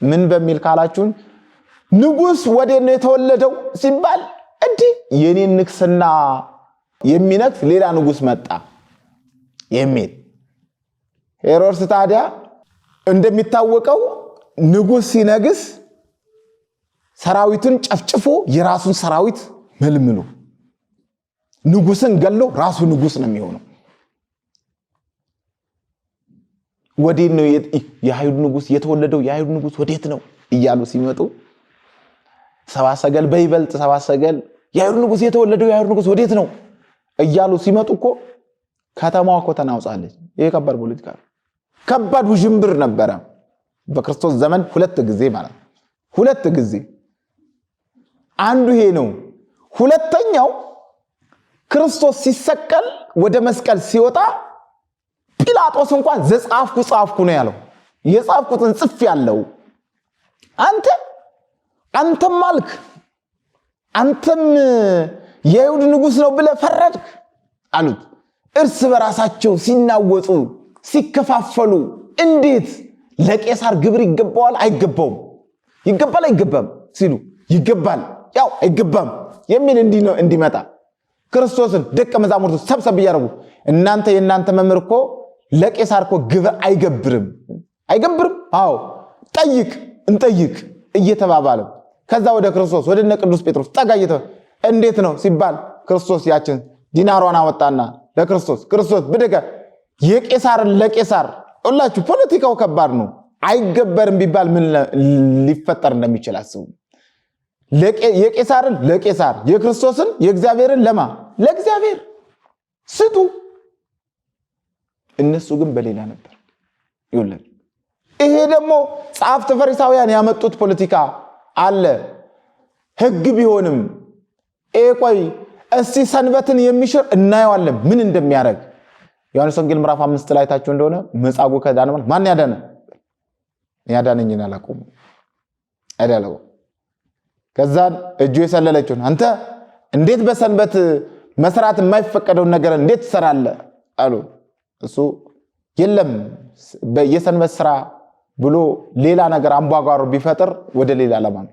Speaker 1: ምን በሚል ካላችሁን ንጉስ ወዴት ነው የተወለደው ሲባል የኔን ንግስና የሚነክስ ሌላ ንጉስ መጣ የሚል ሄሮድስ ታዲያ እንደሚታወቀው ንጉስ ሲነግስ ሰራዊቱን ጨፍጭፎ የራሱን ሰራዊት መልምሎ ንጉስን ገሎ ራሱ ንጉስ ነው የሚሆነው ወዴት ነው የአይሁድ ንጉስ የተወለደው የአይሁድ ንጉስ ወዴት ነው እያሉ ሲመጡ ሰባሰገል በይበልጥ ሰባሰገል የአይሁድ ንጉስ የተወለደው የአይሁድ ንጉስ ወዴት ነው እያሉ ሲመጡ እኮ ከተማዋ እኮ ተናውጻለች ይሄ ከባድ ፖለቲካ ከባድ ውዥንብር ነበረ በክርስቶስ ዘመን ሁለት ጊዜ አንዱ ይሄ ነው ሁለተኛው ክርስቶስ ሲሰቀል ወደ መስቀል ሲወጣ ጲላጦስ እንኳን ጻፍኩ ነው ያለው የጻፍኩትን ጽፍ ያለው አንተም ማልክ አንተም የይሁድ ንጉስ ነው ብለ ፈረድክ አሉት እርስ በራሳቸው ሲናወጡ ሲከፋፈሉ እንዴት ለቄሳር ግብር ይገባዋል አይገባውም ይገባል አይገባም ሲሉ ይገባል ያው አይገባም የሚል እንዲመጣ ክርስቶስን ደቀ መዛሙርቱ ሰብሰብ ያረጉ የእናንተ መምህር እኮ ለቄሳር እኮ ግብር አይገብርም አዎ እንጠይቅ እየተባባለ ከዛ ወደ ክርስቶስ ወደ ቅዱስ ጴጥሮስ ጠጋ እንዴት ነው ሲባል ክርስቶስ ያችን ዲናሯን አወጣና ለክርስቶስ ክርስቶስ ብድገ የቄሳርን ለቄሳር ሁላችሁ ፖለቲካው ከባድ ነው አይገበርም ቢባል ምን ሊፈጠር እንደሚችል አስቡ የቄሳርን ለቄሳር የክርስቶስን የእግዚአብሔርን ለእግዚአብሔር ስጡ እነሱ ግን በሌላ ነበር ይወለድ ይሄ ደግሞ ጻፍት ፈሪሳውያን ያመጡት ፖለቲካ አለ ህግ ቢሆንም ቆይ እስቲ ሰንበትን የሚሽር እናየዋለን ምን እንደሚያደርግ ዮሐንስ ወንጌል ምዕራፍ 5 ላይ ታችሁ እንደሆነ መጻጉዕ ከዳነ ማን ያዳነኝን አላቆም አይደለም ከዛን እጁ የሰለለችው አንተ እንዴት በሰንበት መስራት የማይፈቀደው ነገር እንዴት ትሰራለህ አሉ እሱ የለም በየሰንበት ስራ ብሎ ሌላ ነገር አምባጓሮ ቢፈጥር ወደ ሌላ ለማን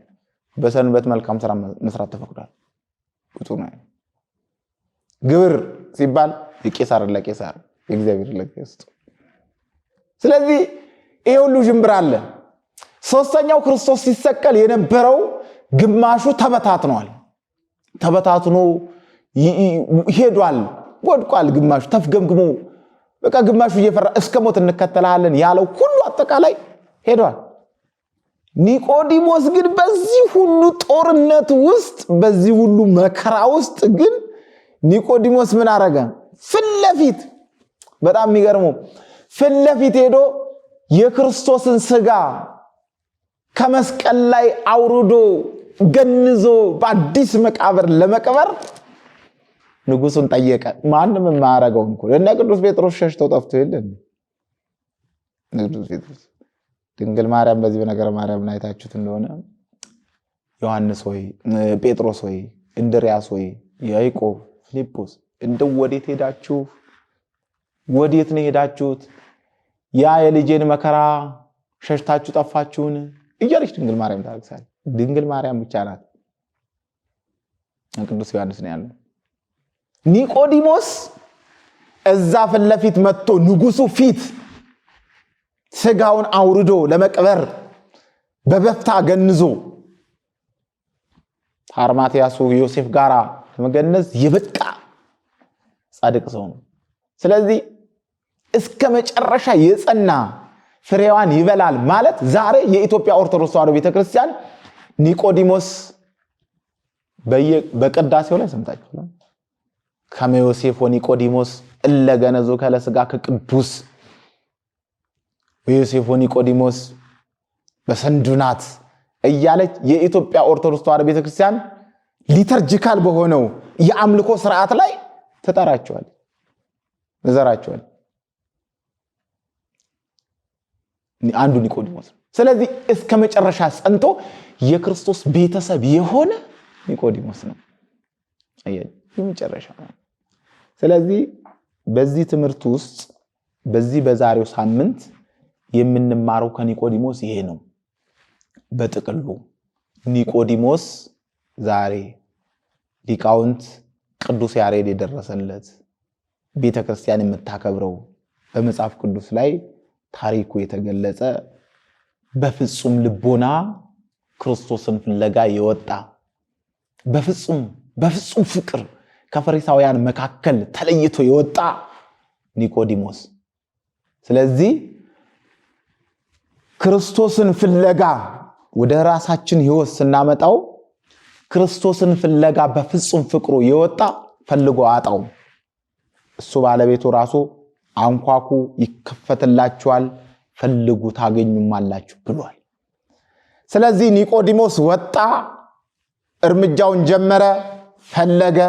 Speaker 1: በሰንበት መልካም ስራ መስራት ተፈቅዷል ቁጡ ነው ግብር ሲባል የቄሳር ለቄሳር የእግዚአብሔር ለቄሳር ስለዚህ ይሄ ሁሉ ጅምብር አለ ሶስተኛው ክርስቶስ ሲሰቀል የነበረው ግማሹ ተበታትኖ ሄዷል ወድቋል ግማሹ ተፍገምግሞ በቃ ግማሹ እየፈራ እስከ ሞት እንከተላለን ያለው ሁሉ አጠቃላይ ሄዷል ኒቆዲሞስ ግን በዚህ ሁሉ ጦርነት ውስጥ በዚህ ሁሉ መከራ ውስጥ ግን ኒቆዲሞስ ምን አረገ ፍለፊት በጣም የሚገርመው ፍለፊት ሄዶ የክርስቶስን ስጋ ከመስቀል ላይ አውርዶ ገንዞ በአዲስ መቃብር ለመቀበር ንጉሱን ጠየቀ ማንንም ማረጋው እንኳን ቅዱስ ጴጥሮስ ሸሽተው ጠፍቶ የለም ቅዱስ ጴጥሮስ ድንግል ማርያም በዚህ በነገረ ማርያም ላይ ታችሁት እንደሆነ ዮሐንስ ሆይ ጴጥሮስ ሆይ እንድርያስ ሆይ ያዕቆብ ፊልጶስ እንደው ወዴት ነው ሄዳችሁት ያ የልጄን መከራ ሸሽታችሁ ጠፋችሁን እያለች ድንግል ማርያም ታለቅሳለች ድንግል ማርያም ብቻ ናት ቅዱስ ዮሐንስ ነው ያለው ኒቆዲሞስ እዛ ፍለፊት መጥቶ ንጉሱ ፊት ስጋውን አውርዶ ለመቅበር በበፍታ ገንዞ አርማትያሱ ዮሴፍ ጋራ ለመገነዝ ይበቃ ጻድቅ ሰው ነው ስለዚህ እስከ መጨረሻ የጸና ፍሬዋን ይበላል ማለት ዛሬ የኢትዮጵያ ኦርቶዶክስ ተዋሕዶ ቤተክርስቲያን ኒቆዲሞስ በቅዳሴው ላይ ሰምታችኋል ከመዮሴፍ ወኒቆዲሞስ እለገነዞ ከለስጋ ከቅዱስ ዮሴፍ ወኒቆዲሞስ በሰንዱናት እያለች የኢትዮጵያ ኦርቶዶክስ ተዋሕዶ ቤተክርስቲያን ሊተርጂካል በሆነው የአምልኮ ስርዓት ላይ ተጠራቸዋል ዘራቸዋል አንዱ ኒቆዲሞስ ስለዚህ እስከ መጨረሻ ጸንቶ የክርስቶስ ቤተሰብ የሆነ ኒቆዲሞስ ነው የመጨረሻ ስለዚህ በዚህ ትምህርት ውስጥ በዚህ በዛሬው ሳምንት የምንማረው ከኒቆዲሞስ ይሄ ነው በጥቅሉ ኒቆዲሞስ ዛሬ ሊቃውንት ቅዱስ ያሬድ የደረሰለት ቤተክርስቲያን የምታከብረው በመጽሐፍ ቅዱስ ላይ ታሪኩ የተገለጸ በፍጹም ልቦና ክርስቶስን ፍለጋ የወጣ በፍጹም ፍቅር ከፈሪሳውያን መካከል ተለይቶ የወጣ ኒቆዲሞስ ስለዚህ ክርስቶስን ፍለጋ ወደ ራሳችን ሕይወት ስናመጣው ክርስቶስን ፍለጋ በፍጹም ፍቅሩ የወጣ ፈልጎ አጣው እሱ ባለቤቱ ራሱ አንኳኩ ይከፈትላችኋል ፈልጉ ታገኙማላችሁ ብሏል ስለዚህ ኒቆዲሞስ ወጣ እርምጃውን ጀመረ ፈለገ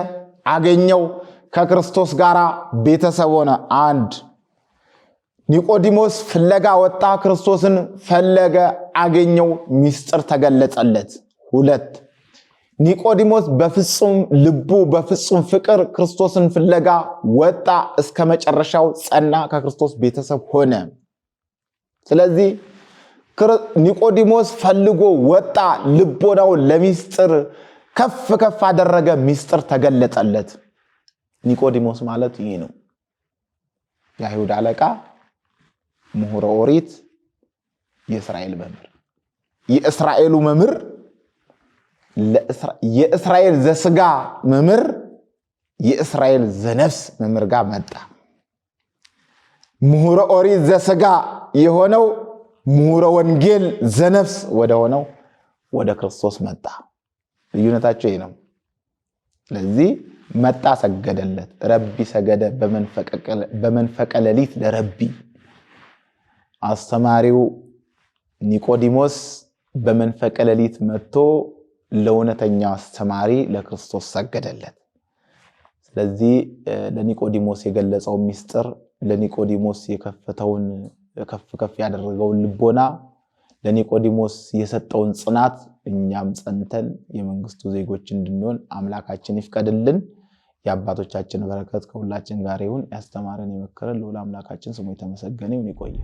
Speaker 1: አገኘው ከክርስቶስ ጋራ ቤተሰብ ሆነ አንድ ኒቆዲሞስ ፍለጋ ወጣ ክርስቶስን ፈለገ አገኘው ሚስጥር ተገለጸለት ሁለት ኒቆዲሞስ በፍጹም ልቡ በፍጹም ፍቅር ክርስቶስን ፍለጋ ወጣ እስከ መጨረሻው ጸና ከክርስቶስ ቤተሰብ ሆነ ስለዚህ ኒቆዲሞስ ፈልጎ ወጣ ልቦናው ለሚስጥር ከፍ አደረገ ሚስጥር ተገለጸለት ኒቆዲሞስ ማለት ይሄ ነው የአይሁድ አለቃ ምሁረ ኦሪት የእስራኤል መምህር የእስራኤሉ መምህር የእስራኤል ዘስጋ መምህር የእስራኤል ዘነፍስ መምህር ጋር መጣ። ምሁረ ኦሪት ዘስጋ የሆነው ምሁረ ወንጌል ዘነፍስ ወደ ሆነው ወደ ክርስቶስ መጣ። ልዩነታቸው ይሄ ነው። ስለዚህ መጣ፣ ሰገደለት። ረቢ ሰገደ በመንፈቀ ሌሊት ለረቢ። አስተማሪው ኒቆዲሞስ በመንፈቀ ሌሊት መጥቶ ለእውነተኛው አስተማሪ ለክርስቶስ ሰገደለት። ስለዚህ ለኒቆዲሞስ የገለጸው ምስጢር፣ ለኒቆዲሞስ የከፈተውን ከፍ ያደረገውን ልቦና፣ ለኒቆዲሞስ የሰጠውን ጽናት እኛም ጸንተን የመንግስቱ ዜጎች እንድንሆን አምላካችን ይፍቀድልን። የአባቶቻችን በረከት ከሁላችን ጋር ይሁን። ያስተማረን የመከረን ልዑል አምላካችን ስሙ የተመሰገነ ይሁን። ይቆየ